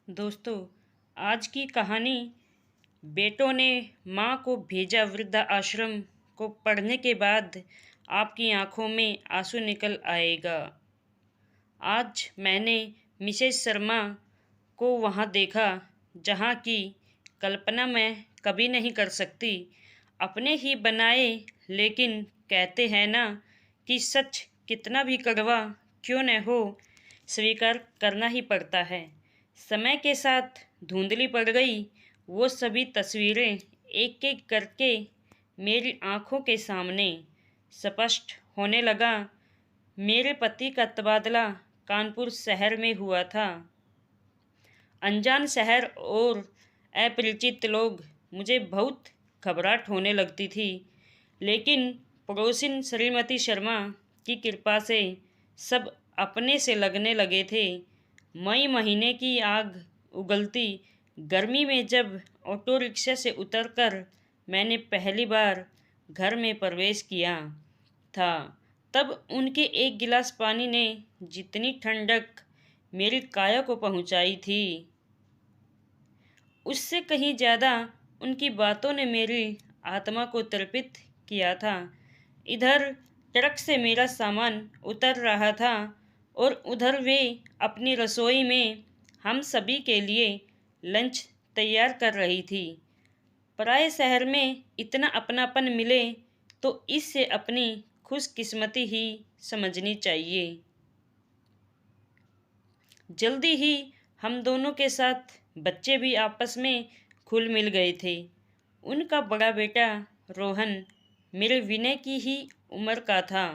दोस्तों, आज की कहानी बेटों ने माँ को भेजा वृद्धाश्रम को पढ़ने के बाद आपकी आंखों में आंसू निकल आएगा। आज मैंने मिसेस शर्मा को वहाँ देखा जहाँ की कल्पना मैं कभी नहीं कर सकती। अपने ही बनाए, लेकिन कहते हैं ना कि सच कितना भी कड़वा क्यों न हो, स्वीकार करना ही पड़ता है। समय के साथ धुंधली पड़ गई वो सभी तस्वीरें, एक एक करके मेरी आंखों के सामने स्पष्ट होने लगा। मेरे पति का तबादला कानपुर शहर में हुआ था। अनजान शहर और अपरिचित लोग, मुझे बहुत घबराहट होने लगती थी। लेकिन पड़ोसिन श्रीमती शर्मा की कृपा से सब अपने से लगने लगे थे। मई महीने की आग उगलती गर्मी में जब ऑटो रिक्शा से उतरकर मैंने पहली बार घर में प्रवेश किया था, तब उनके एक गिलास पानी ने जितनी ठंडक मेरी काया को पहुंचाई थी, उससे कहीं ज़्यादा उनकी बातों ने मेरी आत्मा को तृप्त किया था। इधर ट्रक से मेरा सामान उतर रहा था और उधर वे अपनी रसोई में हम सभी के लिए लंच तैयार कर रही थी। पराए शहर में इतना अपनापन मिले तो इससे अपनी खुशकिस्मती ही समझनी चाहिए। जल्दी ही हम दोनों के साथ बच्चे भी आपस में घुल मिल गए थे। उनका बड़ा बेटा रोहन मेरे विनय की ही उम्र का था,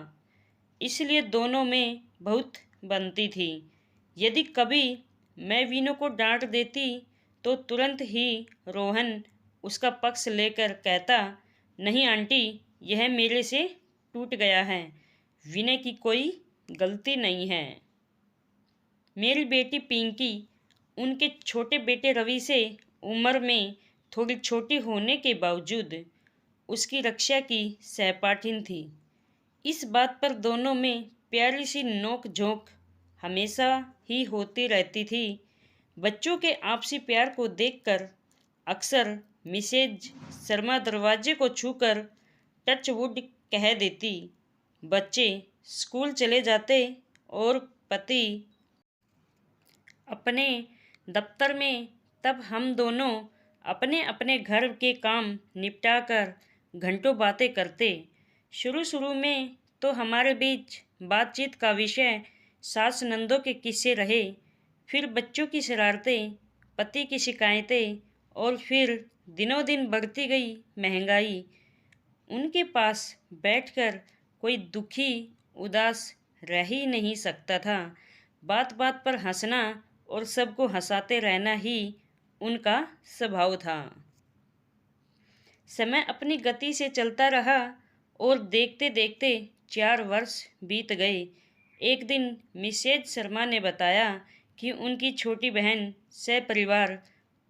इसलिए दोनों में बहुत बनती थी। यदि कभी मैं विनय को डांट देती तो तुरंत ही रोहन उसका पक्ष लेकर कहता, नहीं आंटी, यह मेरे से टूट गया है, विनय की कोई गलती नहीं है। मेरी बेटी पिंकी उनके छोटे बेटे रवि से उम्र में थोड़ी छोटी होने के बावजूद उसकी रक्षा की सहपाठिन थी। इस बात पर दोनों में प्यारी सी नोक झोंक हमेशा ही होती रहती थी। बच्चों के आपसी प्यार को देखकर अक्सर मिसेज शर्मा दरवाजे को छूकर टच वुड कह देती। बच्चे स्कूल चले जाते और पति अपने दफ्तर में, तब हम दोनों अपने अपने घर के काम निपटाकर घंटों बातें करते। शुरू शुरू में तो हमारे बीच बातचीत का विषय सास नंदों के किस्से रहे, फिर बच्चों की शरारतें, पति की शिकायतें और फिर दिनों दिन बढ़ती गई महंगाई। उनके पास बैठकर कोई दुखी उदास रह ही नहीं सकता था। बात बात पर हंसना और सबको हंसाते रहना ही उनका स्वभाव था। समय अपनी गति से चलता रहा और देखते देखते 4 वर्ष बीत गए। एक दिन मिसेज शर्मा ने बताया कि उनकी छोटी बहन सपरिवार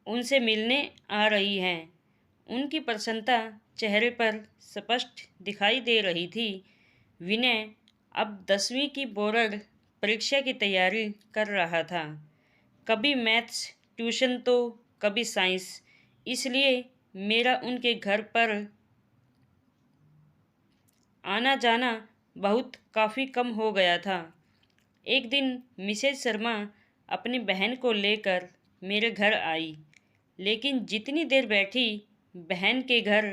उनसे मिलने आ रही हैं। उनकी प्रसन्नता चेहरे पर स्पष्ट दिखाई दे रही थी। विनय अब 10वीं की बोर्ड परीक्षा की तैयारी कर रहा था। कभी मैथ्स ट्यूशन तो कभी साइंस, इसलिए मेरा उनके घर पर आना जाना बहुत काफ़ी कम हो गया था। एक दिन मिसेज शर्मा अपनी बहन को लेकर मेरे घर आई, लेकिन जितनी देर बैठी बहन के घर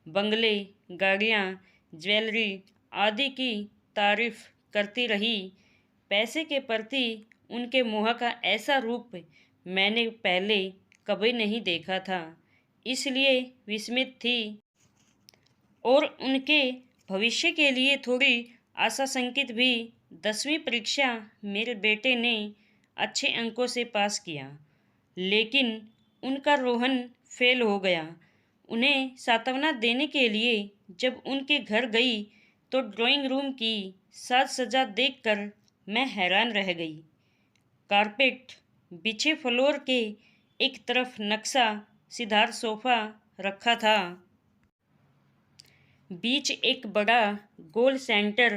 बंगले, गाड़ियाँ, ज्वेलरी आदि की तारीफ करती रही। पैसे के प्रति उनके मुँह का ऐसा रूप मैंने पहले कभी नहीं देखा था, इसलिए विस्मित थी और उनके भविष्य के लिए थोड़ी आशाशंकित भी। 10वीं परीक्षा मेरे बेटे ने अच्छे अंकों से पास किया, लेकिन उनका रोहन फेल हो गया। उन्हें सांत्वना देने के लिए जब उनके घर गई तो ड्राइंग रूम की साज सज्जा देखकर मैं हैरान रह गई। कारपेट बिछे, फ्लोर के एक तरफ नक्शा सीधार सोफा रखा था, बीच एक बड़ा गोल सेंटर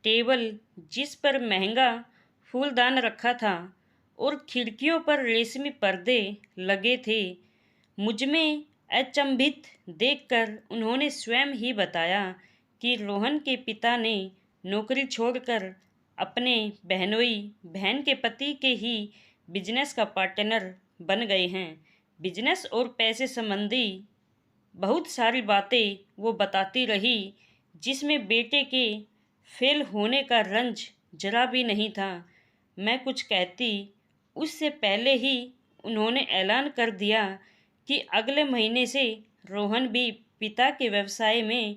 टेबल जिस पर महंगा फूलदान रखा था और खिड़कियों पर रेशमी पर्दे लगे थे। मुझमें अचंभित देखकर उन्होंने स्वयं ही बताया कि रोहन के पिता ने नौकरी छोड़कर अपने बहनोई बहन के पति के ही बिजनेस का पार्टनर बन गए हैं। बिजनेस और पैसे संबंधी बहुत सारी बातें वो बताती रही, जिसमें बेटे के फेल होने का रंज जरा भी नहीं था। मैं कुछ कहती उससे पहले ही उन्होंने ऐलान कर दिया कि अगले महीने से रोहन भी पिता के व्यवसाय में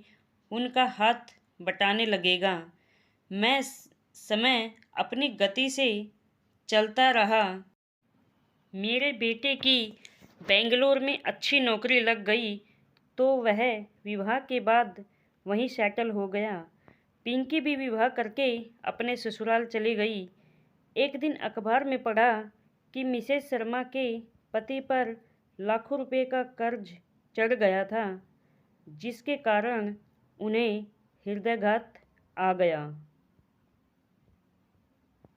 उनका हाथ बटाने लगेगा। मैं समय अपनी गति से चलता रहा। मेरे बेटे की बेंगलोर में अच्छी नौकरी लग गई तो वह विवाह के बाद वहीं सेटल हो गया। पिंकी भी विवाह करके अपने ससुराल चली गई। एक दिन अखबार में पढ़ा कि मिसेस शर्मा के पति पर लाखों रुपए का कर्ज चढ़ गया था, जिसके कारण उन्हें हृदयाघात आ गया।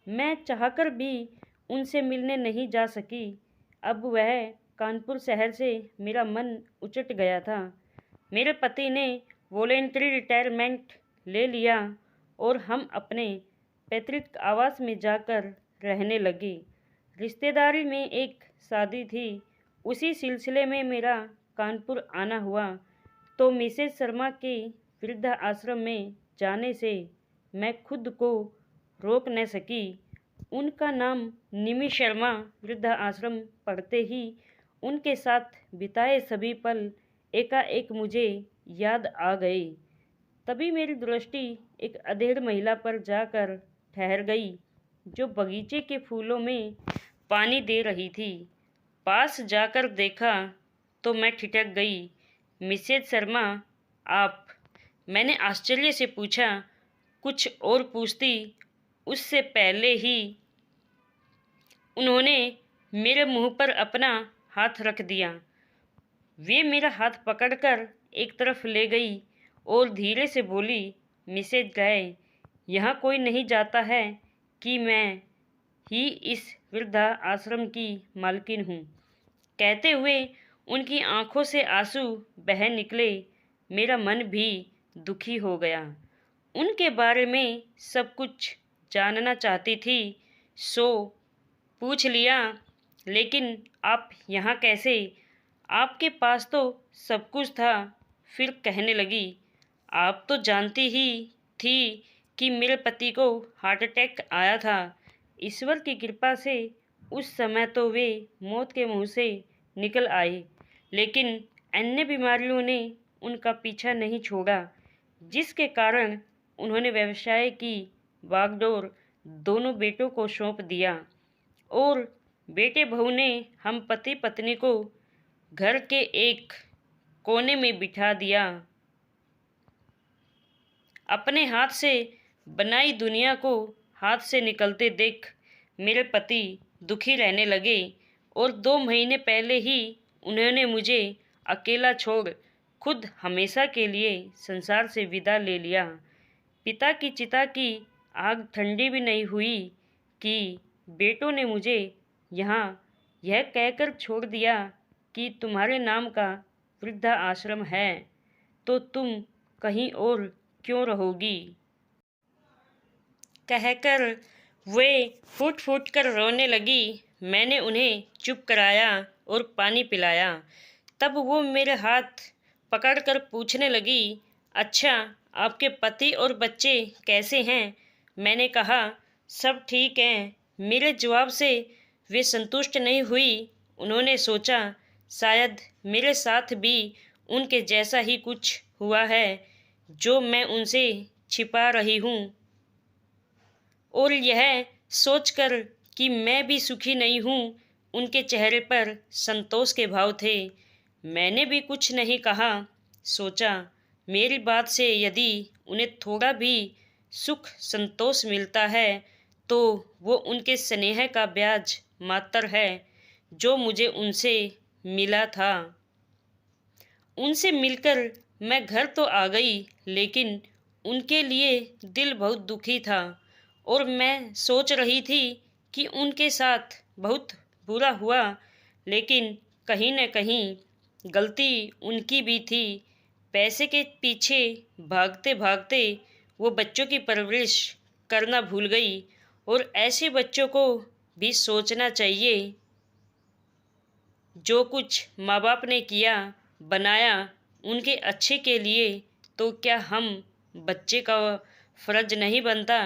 मैं चाहकर भी उनसे मिलने नहीं जा सकी। अब वह कानपुर शहर से मेरा मन उचट गया था। मेरे पति ने वॉलेंटरी रिटायरमेंट ले लिया और हम अपने पैतृक आवास में जाकर रहने लगे। रिश्तेदारी में एक शादी थी, उसी सिलसिले में मेरा कानपुर आना हुआ तो मिसेस शर्मा के वृद्धा आश्रम में जाने से मैं खुद को रोक न सकी। उनका नाम निमि शर्मा वृद्धा आश्रम पढ़ते ही उनके साथ बिताए सभी पल एकाएक मुझे याद आ गए। तभी मेरी दृष्टि एक अधेड़ महिला पर जाकर ठहर गई, जो बगीचे के फूलों में पानी दे रही थी। पास जाकर देखा तो मैं ठिठक गई। मिसेस शर्मा, आप? मैंने आश्चर्य से पूछा। कुछ और पूछती उससे पहले ही उन्होंने मेरे मुंह पर अपना हाथ रख दिया। वे मेरा हाथ पकड़कर एक तरफ ले गई और धीरे से बोली, मिसेज गाय, यहाँ कोई नहीं जाता है कि मैं ही इस वृद्धा आश्रम की मालकिन हूँ। कहते हुए उनकी आंखों से आंसू बह निकले। मेरा मन भी दुखी हो गया। उनके बारे में सब कुछ जानना चाहती थी, सो पूछ लिया, लेकिन आप यहाँ कैसे? आपके पास तो सब कुछ था। फिर कहने लगी, आप तो जानती ही थी कि मेरे पति को हार्ट अटैक आया था। ईश्वर की कृपा से उस समय तो वे मौत के मुंह से निकल आए, लेकिन अन्य बीमारियों ने उनका पीछा नहीं छोड़ा, जिसके कारण उन्होंने व्यवसाय की बागडोर दोनों बेटों को सौंप दिया और बेटे बहू ने हम पति पत्नी को घर के एक कोने में बिठा दिया। अपने हाथ से बनाई दुनिया को हाथ से निकलते देख मेरे पति दुखी रहने लगे और 2 महीने पहले ही उन्होंने मुझे अकेला छोड़ खुद हमेशा के लिए संसार से विदा ले लिया। पिता की चिता की आग ठंडी भी नहीं हुई कि बेटों ने मुझे यहाँ यह कहकर छोड़ दिया कि तुम्हारे नाम का वृद्धा आश्रम है तो तुम कहीं और क्यों रहोगी। कहकर वे फूट फूट कर रोने लगी। मैंने उन्हें चुप कराया और पानी पिलाया। तब वो मेरे हाथ पकड़कर पूछने लगी, अच्छा आपके पति और बच्चे कैसे हैं? मैंने कहा, सब ठीक हैं। मेरे जवाब से वे संतुष्ट नहीं हुई। उन्होंने सोचा शायद मेरे साथ भी उनके जैसा ही कुछ हुआ है जो मैं उनसे छिपा रही हूँ, और यह सोचकर कि मैं भी सुखी नहीं हूँ उनके चेहरे पर संतोष के भाव थे। मैंने भी कुछ नहीं कहा। सोचा मेरी बात से यदि उन्हें थोड़ा भी सुख संतोष मिलता है तो वो उनके स्नेह का ब्याज मात्र है जो मुझे उनसे मिला था। उनसे मिलकर मैं घर तो आ गई, लेकिन उनके लिए दिल बहुत दुखी था और मैं सोच रही थी कि उनके साथ बहुत बुरा हुआ, लेकिन कहीं न कहीं गलती उनकी भी थी। पैसे के पीछे भागते भागते वो बच्चों की परवरिश करना भूल गई। और ऐसे बच्चों को भी सोचना चाहिए, जो कुछ माँ बाप ने किया बनाया उनके अच्छे के लिए, तो क्या हम बच्चे का फ़र्ज नहीं बनता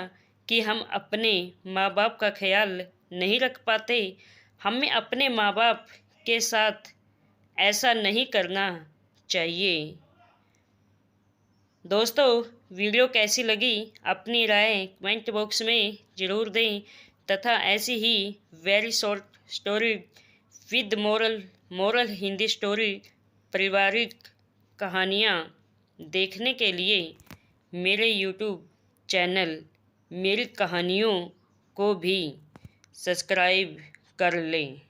कि हम अपने माँ बाप का ख्याल नहीं रख पाते। हमें अपने माँ बाप के साथ ऐसा नहीं करना चाहिए। दोस्तों, वीडियो कैसी लगी अपनी राय कमेंट बॉक्स में ज़रूर दें, तथा ऐसी ही very short story with moral Hindi story पारिवारिक कहानियाँ देखने के लिए मेरे यूट्यूब चैनल मेरी कहानियों को भी सब्सक्राइब कर लें।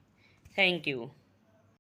Thank you.